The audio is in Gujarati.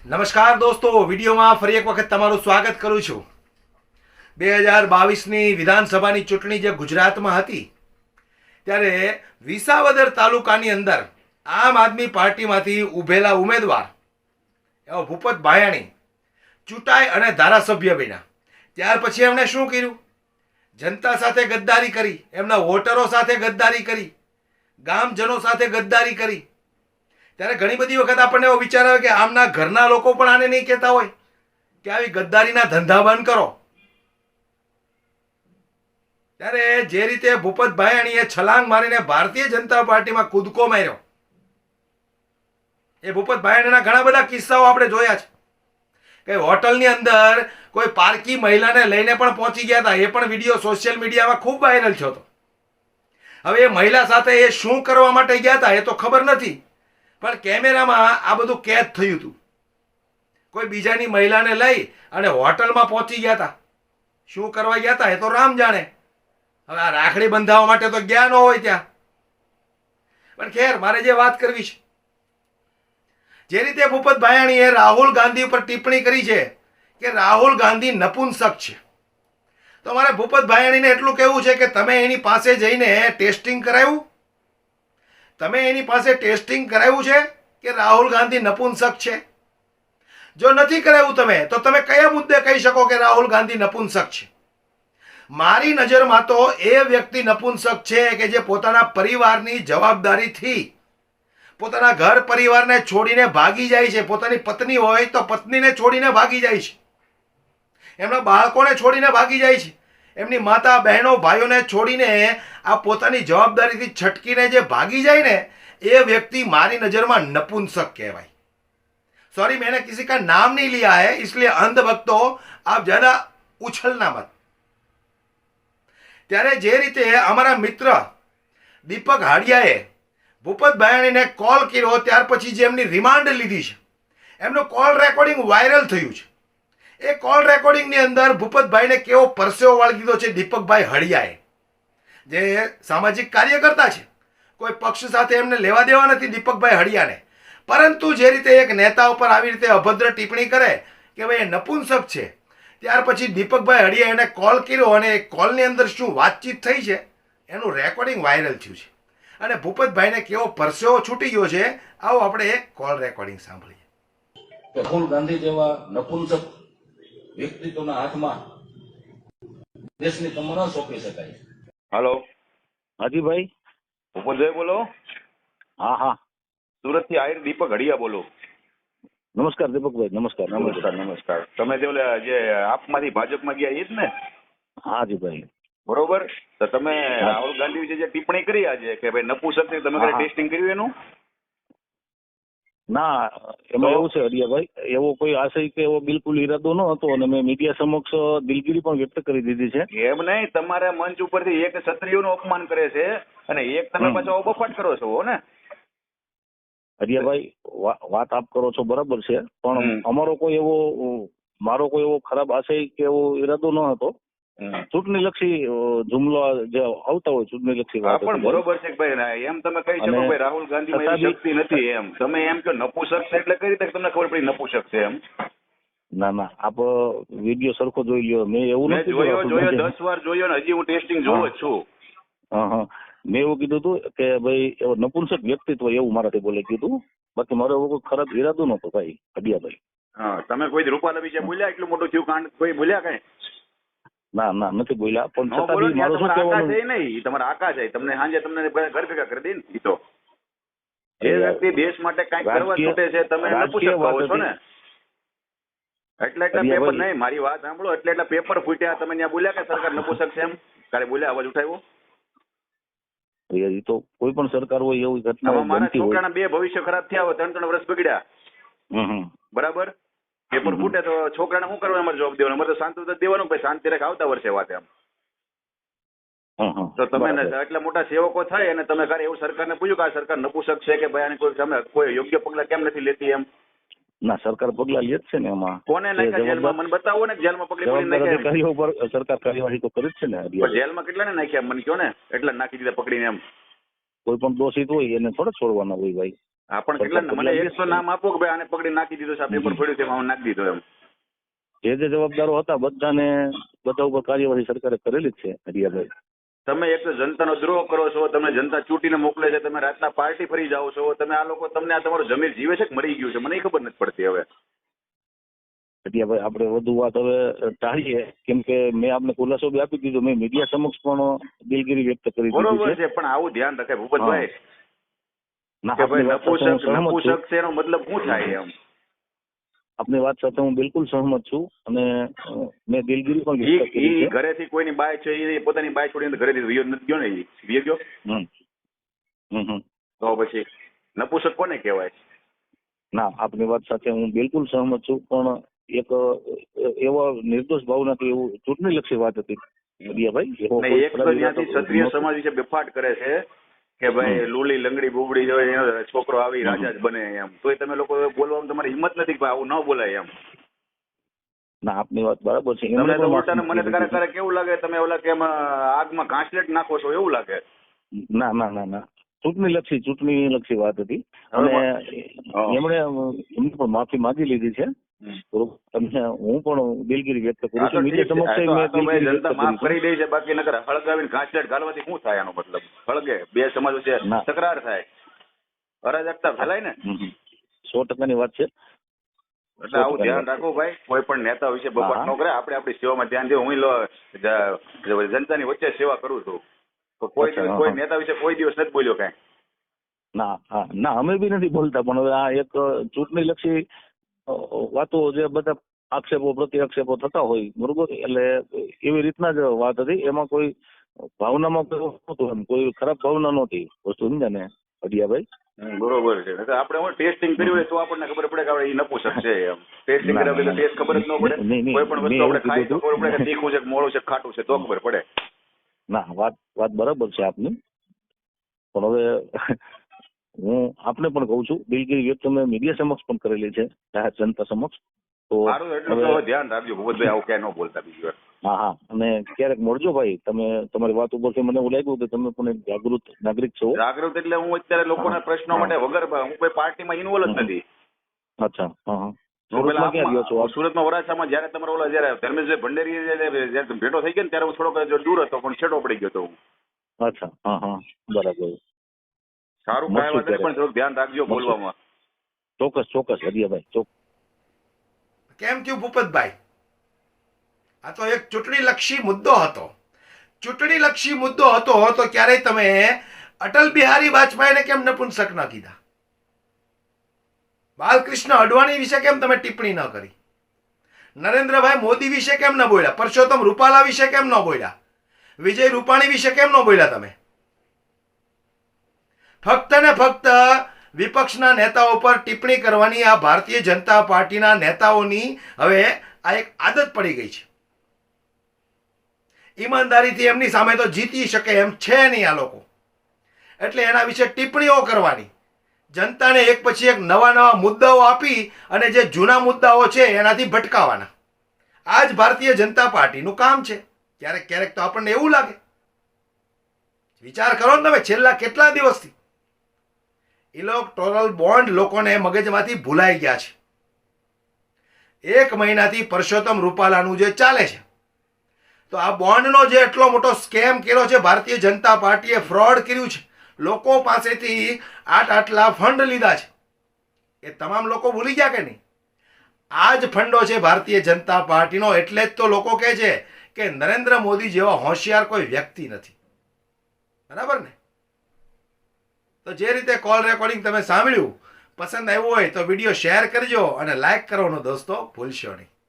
નમસ્કાર દોસ્તો, વિડીયોમાં ફરી એક વખત તમારું સ્વાગત કરું છું. 2022ની વિધાનસભાની ચૂંટણી જે ગુજરાતમાં હતી ત્યારે વિસાવદર તાલુકાની અંદર આમ આદમી પાર્ટીમાંથી ઉભેલા ઉમેદવાર એવો ભૂપત ભાયાણી ચૂંટાઈ અને ધારાસભ્ય બન્યા. ત્યાર પછી એમણે શું કર્યું? જનતા સાથે ગદ્દારી કરી, એમના વોટરો સાથે ગદ્દારી કરી, ગામજનો સાથે ગદ્દારી કરી. ત્યારે ઘણી બધી વખત આપણને એવો વિચાર આવે કે આમના ઘરના લોકો પણ આને નહીં કહેતા હોય કે આવી ગદ્દારીના ધંધા બંધ કરો. ત્યારે જે રીતે ભૂપત ભાયાણીએ છલાંગ મારીને ભારતીય જનતા પાર્ટીમાં કૂદકો માર્યો, એ ભૂપત ભાયાણીના ઘણા બધા કિસ્સાઓ આપણે જોયા છે કે હોટલની અંદર કોઈ પારકી મહિલાને લઈને પણ પહોંચી ગયા હતા. એ પણ વિડીયો સોશિયલ મીડિયામાં ખૂબ વાયરલ થયો હતો. હવે એ મહિલા સાથે એ શું કરવા માટે ગયા હતા એ તો ખબર નથી, પણ કેમેરામાં આ બધું કેદ થયું હતું. કોઈ બીજાની મહિલાને લઈ અને હોટલમાં પહોંચી ગયા હતા. શું કરવા ગયા હતા એ તો રામ જાણે. હવે આ રાખડી બંધાવવા માટે તો ગયા ન હોય ત્યાં. પણ ખેર, મારે જે વાત કરવી છે, જે રીતે ભૂપત ભાયાણીએ રાહુલ ગાંધી ઉપર ટિપ્પણી કરી છે કે રાહુલ ગાંધી નપુંસક છે, તો મારે ભૂપત ભાયાણીને એટલું કહેવું છે કે તમે એની પાસે જઈને ટેસ્ટિંગ કરાવ્યું? તમે એની પાસે ટેસ્ટિંગ કરાવ્યું છે કે રાહુલ ગાંધી નપુંસક છે? જો નથી કરાવ્યું તમે, તો તમે કયા મુદ્દે કહી શકો કે રાહુલ ગાંધી નપુંસક છે? મારી નજરમાં તો એ વ્યક્તિ નપુંસક છે કે જે પોતાના પરિવારની જવાબદારીથી પોતાના ઘર પરિવારને છોડીને ભાગી જાય છે. પોતાની પત્ની હોય તો પત્નીને છોડીને ભાગી જાય છે, એમના બાળકોને છોડીને ભાગી જાય છે, એમની માતા બહેનો ભાઈઓને છોડીને આ પોતાની જવાબદારીથી છટકીને જે ભાગી જાય ને, એ વ્યક્તિ મારી નજરમાં નપુંસક કહેવાય. सॉरी, मैंने किसी का नाम नहीं लिया है, इसलिए अंधभक्तो आप ज्यादा उछलना मत. ત્યારે જે રીતે અમારા મિત્ર દીપક હાડિયાએ ભૂપત ભાયાણીને કોલ કર્યો, ત્યાર પછી જે એમની રિમાન્ડ લીધી છે, એમનું કોલ રેકોર્ડિંગ વાયરલ થયું છે. એ કોલ રેકોર્ડિંગની અંદર ભૂપતભાઈને કેવો પરસેવો વાળી દીધો છે દીપકભાઈ હળિયાએ, જે સામાજિક કાર્યકર્તા છે. કોઈ પક્ષ સાથે એમને લેવા દેવા નથી દીપકભાઈ હળિયાને, પરંતુ જે રીતે એક નેતા ઉપર આવી રીતે અભદ્ર ટિપ્પણી કરે કે ભાઈ એ નપુંસક છે, ત્યાર પછી દીપકભાઈ હળિયાએ એને કોલ કર્યો અને એ કોલની અંદર શું વાતચીત થઈ છે એનું રેકોર્ડિંગ વાયરલ થયું છે. અને ભૂપતભાઈને કેવો પરસેવો છૂટી ગયો છે, આવો આપણે એક કોલ રેકોર્ડિંગ સાંભળીએ. રાહુલ ગાંધી જેવા નપુંસક વ્યક્તિત્વના હાથમાં દેશની કમર ન સોંપી શકાય. હાલો, હાજી ભાઈ. ભૂપતભાઈ બોલો. હા હા, સુરત થી આહિર દીપક હડિયા બોલો. નમસ્કાર દીપકભાઈ. નમસ્કાર. નમસ્કાર નમસ્કાર. તમે તે ઓલા જે આપમાંથી ભાજપમાં ગયા એ જ ને? હાજી ભાઈ. બરોબર. તો તમે રાહુલ ગાંધી વિશે જે ટિપ્પણી કરી આજે કે ભાઈ નપુંસક છે, તમે ટેસ્ટિંગ કર્યું એનું? ના, એમાં એવું છે હરિયાભાઈ, એવો કોઈ આશય કે એવો બિલકુલ ઈરાદો ન હતો અને મેં મીડિયા સમક્ષ દિલગીરી પણ વ્યક્ત કરી દીધી છે. એમ નહીં, તમારે મંચ ઉપરથી એક ક્ષત્રિયોનું અપમાન કરે છે અને એક તમે પાછો બફાટ કરો છો ને? હરિયાભાઈ, વાત આપ કરો છો બરાબર છે, પણ મારો કોઈ એવો ખરાબ આશય કે એવો ઈરાદો ન હતો. ચૂંટણી લક્ષી જુમલો જે આવતા હોય, ચૂંટણી લક્ષી વાત. પણ બરોબર છે કે ભાઈ એમ તમે કહી શકો ભાઈ રાહુલ ગાંધીમાં એવી શક્તિ નથી, એમ તમે એમ કે નપુંસક છે એટલે કઈ રીતે તમને ખબર પડી નપુંસક છે એમ? ના ના, આપ વિડીયો સરખો જોઈ લ્યો. મેં એવું નથી જોયો 10 વાર જોયો ને હજી હું ટેસ્ટિંગ જોઉં જ છું. હા, મેં એવું કીધું હતું કે ભાઈ એવો નપુંસક વ્યક્તિત્વ એવું મારાથી બોલે કીધું. બાકી મારો એવો કોઈ ખરાબ ઈરાદો નતો ભાઈ હડિયાભાઈ. હા, તમે કોઈ રૂપાલા વિશે બોલ્યા? એટલું મોટું થયું કાંડ કોઈ બોલ્યા કઈ? ના ના, નથી બોલ્યા. પણ છતાં બી મારું શું કહેવાનું, નહીં તમારા આકા છે, તમને સાંજે તમને ઘર ભેગા કરી દે ને. ઈ તો જે વ્યક્તિ દેશ માટે કઈક કરવા છૂટે છે તમે નપુંસક કહો છો ને? એટલે પેપર નહીં, મારી વાત સાંભળો, એટલે પેપર ફૂટ્યા, તમે ત્યાં બોલ્યા કે સરકાર નપુંસક છે એમ? કાલે બોલ્યા, અવાજ ઉઠાવ્યો? એ તો કોઈ પણ સરકાર હોય એવી ઘટના. મારા છોકરાના 2 ભવિષ્ય ખરાબ થયા હોય, 3 વર્ષ બગડ્યા, બરાબર? પેપર ફૂટે તો છોકરાને શું કરવાનું? અમારે જવાબ દેવાનો, અમારે તો શાંતિ દેવાનું ભાઈ, શાંતિ રાખ, આવતા વર્ષે વાત એમ. તો તમે એટલા મોટા સેવકો થાય અને તમે ઘરે એવું સરકારને પૂછ્યું કે આ સરકાર નપુંસક છે કે ભાઈ આને કોઈ યોગ્ય પગલા કેમ નથી લેતી એમ? ના, સરકાર પગલા લે જ છે ને. એમાં કોને નાખ્યા જેલમાં? મને બતાવો ને, જેલમાં પકડી નાખ્યા ઉપર સરકાર કાર્યવાહી તો કરી જ છે ને. જેલમાં કેટલાને નાખ્યા મને કહો ને? એટલે નાખી દીધા પકડીને એમ? કોઈ પણ દોષિત હોય એને થોડા છોડવાના હોય ભાઈ. હા પણ કેટલા મને 100 નામ આપો કે ભાઈ આને પકડી નાખી દીધો છે, આ પેપર પડ્યું છે એમાં નાખી દીધો એમ. જે જવાબદારો હતા બધા ઉપર કાર્યવાહી સરકારે કરેલી જ છે હરિયાભાઈ. તમે એક તો જનતાનો દ્રોહ કરો છો, તમે જનતા ચૂંટીને મોકલે છે, તમે રાતના પાર્ટી ફરી જાઓ છો, તમે આ લોકો તમને આ તમારું જમીર જીવે છે કે મરી ગયું છે મને ખબર નથી પડતી હવે. હરિયાભાઈ આપણે વધુ વાત હવે ટાળીએ, કેમ કે મેં આપને ખુલાસો બી આપી દીધો, મેં મીડિયા સમક્ષ પણ દિલગીરી વ્યક્ત કરી બરોબર દીધી છે, પણ આવું ધ્યાન રખાય ભૂપતભાઈ ના, કે ભાઈ આપની વાત સાથે હું સહમત છું. નપુસક છે એનો મતલબ શું થાય એમ. આપની વાત સાથે હું બિલકુલ સહમત છું અને મેં દિલગીરી પણ વ્યક્ત કરી ઈ છે. ઘરેથી કોઈની બાય છે એ પોતાની બાય છોડીને ઘરેથી વિયો નથી ગયો ને, ઈ વિયો ગયો હમ હમ તો પછી નપુસક કોને કહેવાય? ના, આપની વાત સાથે હું બિલકુલ સહમત છું, પણ એક એવા નિર્દોષ ભાવનાથી એવું ચૂંટણીલક્ષી વાત હતી હરિયાભાઈ. એવો ને કોઈ એક તો ખરાબ ત્યાંથી ઈરાદો ક્ષત્રિય નહોતો. સમાજ વિશે બેફાટ કરે છે કે ભાઈ લુલી લંગડી બુબડી જો એનો છોકરો આવી રાજા જ બને એમ, તોય તમે લોકો બોલવામાં તમારી હિંમત નથી કે ભાઈ આવું ન બોલાય એમ. ના, આપની વાત બરાબર છે. તમને એમણે તો પણ ઉલટાને મને તો માફી ક્યારેક ક્યારેક કેવું લાગે તમે ઓલા કે આગમાં ઘાસલેટ નાખો છો એવું લાગે. ના ના ના ના, ચૂંટણીલક્ષી વાત હતી અને એમણે પણ માફી માંગી લીધી છે. તમને હું પણ દિલગીરી વ્યક્ત કરું આ તો છું. ઠીક છે, મીડિયા સમક્ષ આ મેં તો ભાઈ દિલગીરી જનતા વ્યક્ત માફ કરી કરી દે છે, બાકી નકર હળગાવીને ઘાસલેટ ઘાલવાથી શું થાય આનો મતલબ? હળગે બે સમાજ વચ્ચે ના. તકરાર થાય, અરાજકતા ફેલાય ને. છે. 100% વાત છે. એટલે આવું ધ્યાન રાખવું ભાઈ, કોઈ પણ નેતા વિશે બપોટ ન કરે, આપણે આપણી સેવામાં ધ્યાન દે. હું જનતાની વચ્ચે સેવા કરું છું, તો કોઈ દિવસ કોઈ નેતા વિશે કોઈ દિવસ નથી બોલ્યો કાંઈ. ના હા ના, અમે બી નથી બોલતા, પણ હવે આ એક ચૂંટણીલક્ષી વાતો જે બધા આક્ષેપો પ્રતિ આક્ષેપો થતા હોય બરોબર, એટલે એવી રીતના જ વાત હતી. એમાં કોઈ ભાવનામાં કોઈ નહોતું, એમ કોઈ ખરાબ ભાવના નહોતી વસ્તુ, સમજ્યા ને હરિયાભાઈ? બરોબર છે. આપણે હું ટેસ્ટિંગ કર્યું હોય તો આપણને ખબર પડે કે આપણે ઈ નપુસક છે એમ. ટેસ્ટિંગ ના, કર્યા વગર ના, ટેસ્ટ ખબર જ ન પડે. નહીં, કોઈ પણ મેં વસ્તુ એવું આપણે ખાઈ તો કીધું ખબર પડે કે હતું. તીખું છે, મોળું છે, ખાટું છે, તો ખબર પડે. ના, વાત બરાબર છે આપની, પણ હવે હું આપને પણ કહું છું, દિલગીરી વ્યક્ત મેં મીડિયા સમક્ષ પણ કરેલી છે, જાહેર જનતા સમક્ષ. તો સારું, એટલું તો ધ્યાન રાખજો ભૂપતભાઈ, આવું ક્યાંય ન બોલતા બીજી વાર. હા હા, અને ક્યારેક મળજો ભાઈ. તમે તમારી વાત ઉપરથી મને એવું લાગ્યું કે તમે પણ એક જાગૃત નાગરિક છો. જાગૃત એટલે હું અત્યારે લોકોના પ્રશ્નો માટે વગર હું કોઈ પાર્ટીમાં ઇન્વોલ્વ જ નથી. અચ્છા, હા હા. હું પેલા સુરતમાં ક્યાં રહ્યો છો આપ? સુરતમાં વરાછામાં જયારે તમારો ઓલા જયારે ધર્મેશભાઈ ભંડેરી જયારે ભેટો થઈ ગયો ને ત્યારે હું થોડોક દૂર હતો, પણ છેટો પડી ગયો હતો હું. અચ્છા, હા હા, બરાબર. સારું, કાંઈ વાત નહીં, પણ થોડુંક ધ્યાન રાખજો બોલવામાં. ચોક્કસ હરિયાભાઈ, ચોક્કસ. કેમ થયું ભૂપતભાઈ? આ તો એક ચૂંટણીલક્ષી મુદ્દો હતો. ચૂંટણીલક્ષી મુદ્દો હતો તો ક્યારેય તમે અટલ બિહારી વાજપેયીને કેમ નપુંસક ન કીધા? બાલકૃષ્ણ અડવાણી વિશે કેમ તમે ટિપ્પણી ન કરી? નરેન્દ્રભાઈ મોદી વિશે કેમ ન બોલ્યા? પરસોત્તમ રૂપાલા વિશે કેમ ન બોલ્યા? વિજય રૂપાણી વિશે કેમ ન બોલ્યા તમે? ફક્ત ને ફક્ત વિપક્ષના નેતાઓ પર ટિપ્પણી કરવાની આ ભારતીય જનતા પાર્ટીના નેતાઓની હવે આ એક આદત પડી ગઈ છે. ઈમાનદારીથી એમની સામે તો જીતી શકે એમ છે નહીં આ લોકો, એટલે એના વિશે ટિપ્પણીઓ કરવાની, જનતાને એક પછી એક નવા મુદ્દાઓ આપી અને જે જૂના મુદ્દાઓ છે એનાથી ભટકાવાના. આ જ ભારતીય જનતા પાર્ટીનું કામ છે. ક્યારેક ક્યારેક તો આપણને એવું લાગે. વિચાર કરો ને તમે, છેલ્લા કેટલા દિવસથી ઇલેક્ટોરલ બોન્ડ લોકોને મગજમાંથી ભૂલાઈ ગયા છે. 1 મહિનાથી પરસોત્તમ રૂપાલાનું જે ચાલે છે, તો આ બોન્ડનો જે એટલો મોટો સ્કેમ કર્યો છે ભારતીય જનતા પાર્ટીએ, ફ્રોડ કર્યું છે, લોકો પાસેથી આટલા ફંડ લીધા છે, એ તમામ લોકો ભૂલી ગયા કે નહીં? આ જ ફંડો છે ભારતીય જનતા પાર્ટીનો. એટલે જ તો લોકો કહે છે કે નરેન્દ્ર મોદી જેવો હોશિયાર કોઈ વ્યક્તિ નથી. બરાબર ને? તો જે રીતે કોલ રેકોર્ડિંગ તમે સાંભળ્યું, પસંદ આવ્યું હોય તો વિડીયો શેર કરજો અને લાઈક કરવાનો દોસ્તો ભૂલશો નહીં.